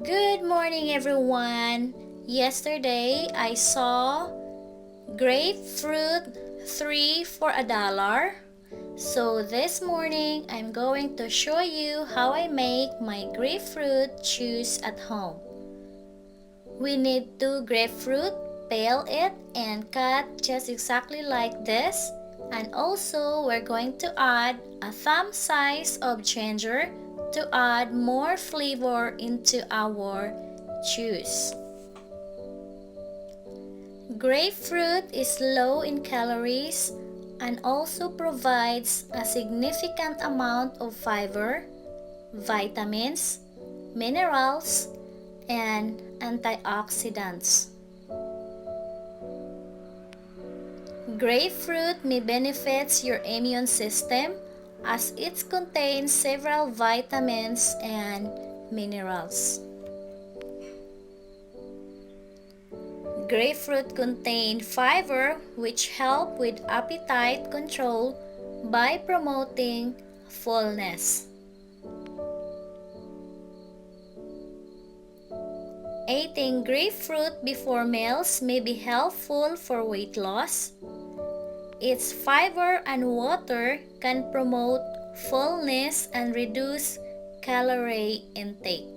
Good morning, everyone. Yesterday, I saw grapefruit 3 for $1. So this morning, I'm going to show you how I make my grapefruit juice at home. We need 2 grapefruit, peel it, and cut just exactly like this. And also, we're going to add a thumb size of ginger to add more flavor into our juice. Grapefruit is low in calories and also provides a significant amount of fiber, vitamins, minerals, and antioxidants. Grapefruit may benefit your immune system as it contains several vitamins and minerals. Grapefruit contain fiber which help with appetite control by promoting fullness. Eating grapefruit before meals may be helpful for weight loss. Its fiber and water can promote fullness and reduce calorie intake.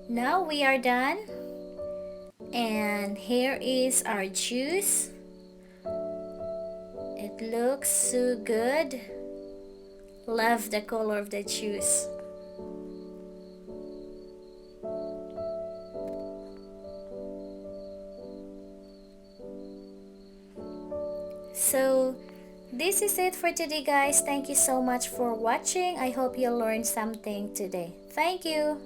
Now we are done, and here is our juice. It looks so good. Love the color of the juice. So this is it for today, guys. Thank you so much for watching. I hope you learned something today. Thank you.